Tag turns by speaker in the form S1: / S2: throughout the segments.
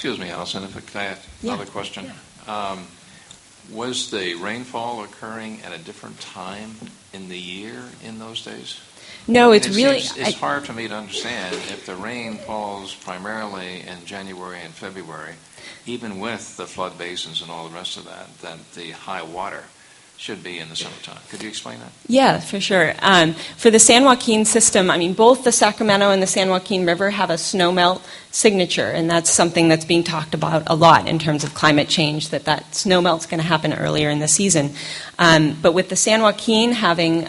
S1: Excuse me, Allison, if I could ask another question.
S2: Yeah.
S1: Was the rainfall occurring at a different time in the year in those days?
S2: No, it's
S1: it's hard for me to understand if the rain falls primarily in January and February, even with the flood basins and all the rest of that the high water should be in the summertime. Could you explain that?
S2: Yeah, for sure. For the San Joaquin system, I mean, both the Sacramento and the San Joaquin River have a snowmelt signature, and that's something that's being talked about a lot in terms of climate change, that snowmelt's going to happen earlier in the season. But with the San Joaquin having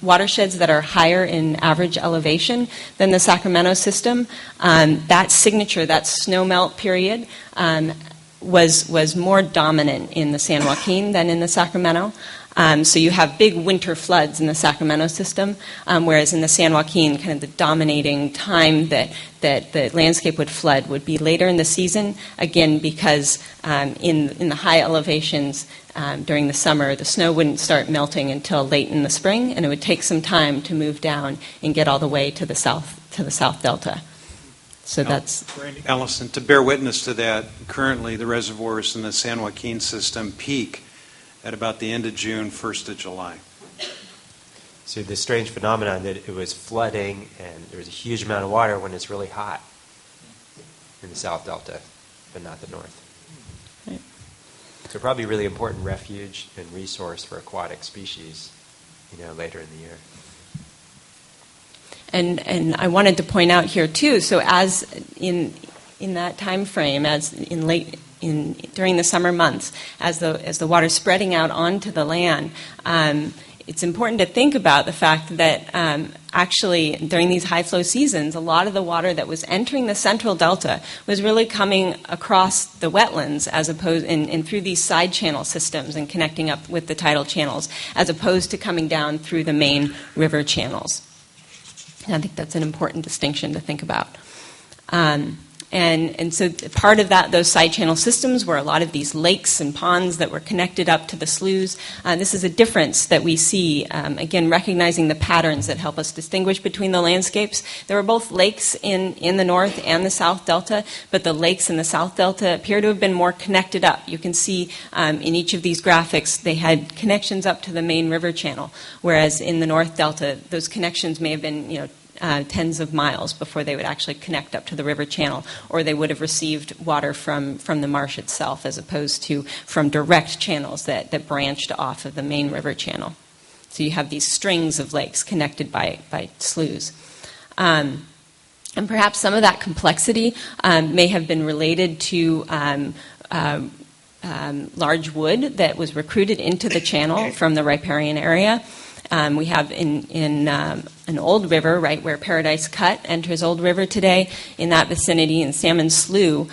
S2: watersheds that are higher in average elevation than the Sacramento system, that signature, that snowmelt period, was more dominant in the San Joaquin than in the Sacramento. So you have big winter floods in the Sacramento system, whereas in the San Joaquin, kind of the dominating time that the landscape would flood would be later in the season, again, because in the high elevations during the summer, the snow wouldn't start melting until late in the spring, and it would take some time to move down and get all the way to the South Delta. So that's...
S3: Allison, to bear witness to that, currently the reservoirs in the San Joaquin system peak at about the end of June, 1st of July.
S4: So the strange phenomenon that it was flooding and there was a huge amount of water when it's really hot in the South Delta, but not the North.
S2: Right.
S4: So probably really important refuge and resource for aquatic species, later in the year.
S2: And I wanted to point out here too. So as in that time frame, as during the summer months, as the water's spreading out onto the land, it's important to think about the fact that actually during these high flow seasons, a lot of the water that was entering the central delta was really coming across the wetlands as opposed and through these side channel systems and connecting up with the tidal channels, as opposed to coming down through the main river channels. And I think that's an important distinction to think about. And so part of those side channel systems were a lot of these lakes and ponds that were connected up to the sloughs. This is a difference that we see, again, recognizing the patterns that help us distinguish between the landscapes. There were both lakes in the North and the South Delta, but the lakes in the South Delta appear to have been more connected up. You can see in each of these graphics, they had connections up to the main river channel, whereas in the North Delta, those connections may have been, tens of miles before they would actually connect up to the river channel, or they would have received water from the marsh itself as opposed to from direct channels that branched off of the main river channel. So you have these strings of lakes connected by sloughs. And perhaps some of that complexity may have been related to large wood that was recruited into the channel from the riparian area. We have in an old river, right where Paradise Cut enters Old River today, in that vicinity, in Salmon Slough,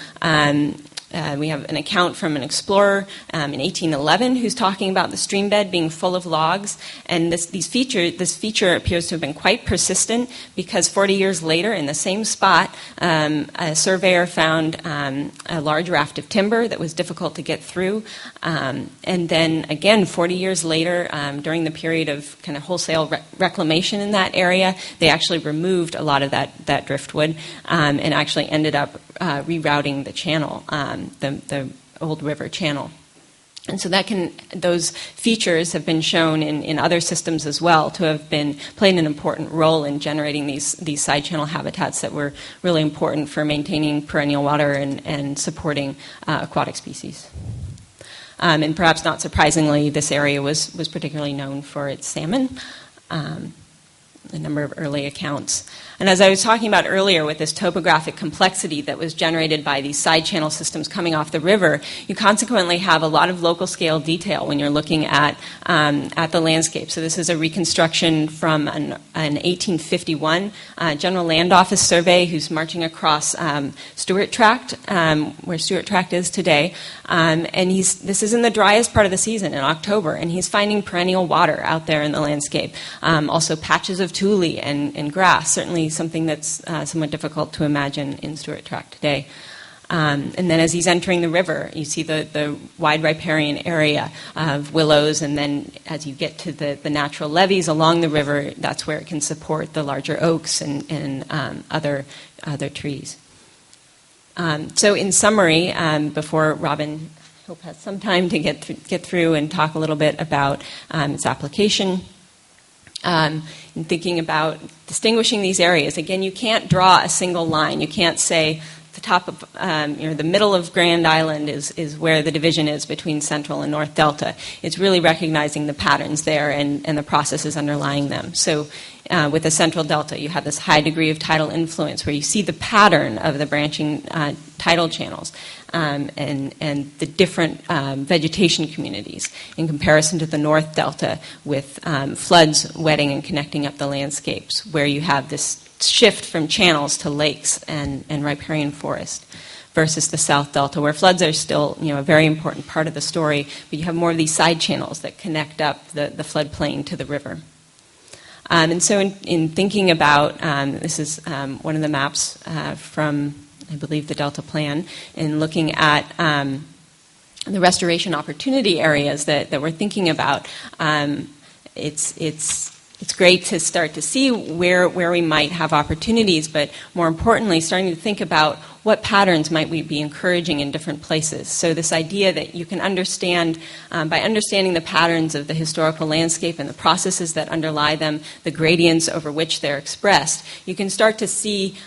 S2: we have an account from an explorer in 1811 who's talking about the stream bed being full of logs. And this feature appears to have been quite persistent because 40 years later, in the same spot, a surveyor found a large raft of timber that was difficult to get through. And then again, 40 years later, during the period of kind of wholesale reclamation in that area, they actually removed a lot of that driftwood and actually ended up rerouting the channel. The Old River Channel. And so those features have been shown in other systems as well to have played an important role in generating these side channel habitats that were really important for maintaining perennial water and supporting aquatic species. And perhaps not surprisingly, this area was particularly known for its salmon. A number of early accounts. And as I was talking about earlier with this topographic complexity that was generated by these side channel systems coming off the river, you consequently have a lot of local scale detail when you're looking at the landscape. So this is a reconstruction from an 1851 General Land Office survey who's marching across Stewart Tract, where Stewart Tract is today. And this is in the driest part of the season, in October, and he's finding perennial water out there in the landscape. Also patches of tule and grass, certainly something that's somewhat difficult to imagine in Stewart Tract today. And then as he's entering the river, you see the wide riparian area of willows, and then as you get to the natural levees along the river, that's where it can support the larger oaks and other trees. So in summary, before Robin, I hope, has some time to get through and talk a little bit about its application, in thinking about distinguishing these areas. Again, you can't draw a single line. You can't say the top of, the middle of Grand Island is where the division is between Central and North Delta. It's really recognizing the patterns there and the processes underlying them. So with the Central Delta, you have this high degree of tidal influence where you see the pattern of the branching tidal channels and the different vegetation communities in comparison to the North Delta with floods wetting and connecting up the landscapes, where you have this shift from channels to lakes and riparian forest, versus the South Delta, where floods are still a very important part of the story, but you have more of these side channels that connect up the floodplain to the river. And so in thinking about, this is one of the maps from, I believe, the Delta Plan, in looking at the restoration opportunity areas that we're thinking about, it's great to start to see where we might have opportunities, but more importantly, starting to think about what patterns might we be encouraging in different places. So this idea that you can understand, by understanding the patterns of the historical landscape and the processes that underlie them, the gradients over which they're expressed, you can start to see,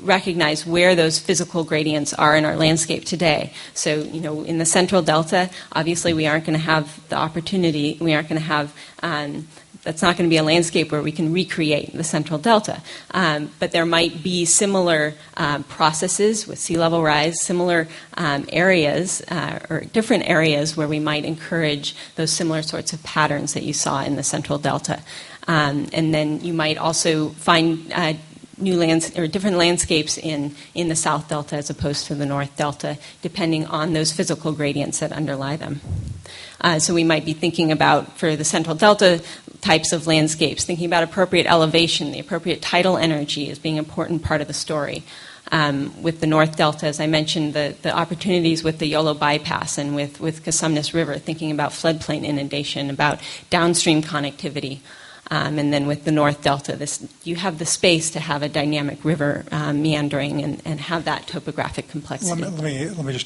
S2: recognize where those physical gradients are in our landscape today. So, in the Central Delta, obviously we aren't going to have the opportunity, we aren't going to have that's not going to be a landscape where we can recreate the Central Delta. But there might be similar processes with sea level rise, similar areas or different areas where we might encourage those similar sorts of patterns that you saw in the Central Delta. And then you might also find new lands or different landscapes in the South Delta as opposed to the North Delta, depending on those physical gradients that underlie them. So we might be thinking about, for the Central Delta types of landscapes, thinking about appropriate elevation, the appropriate tidal energy as being an important part of the story. With the North Delta, as I mentioned, the opportunities with the Yolo bypass and with Cosumnes River, thinking about floodplain inundation, about downstream connectivity. And then with the North Delta, you have the space to have a dynamic river meandering and have that topographic complexity.
S5: Let me just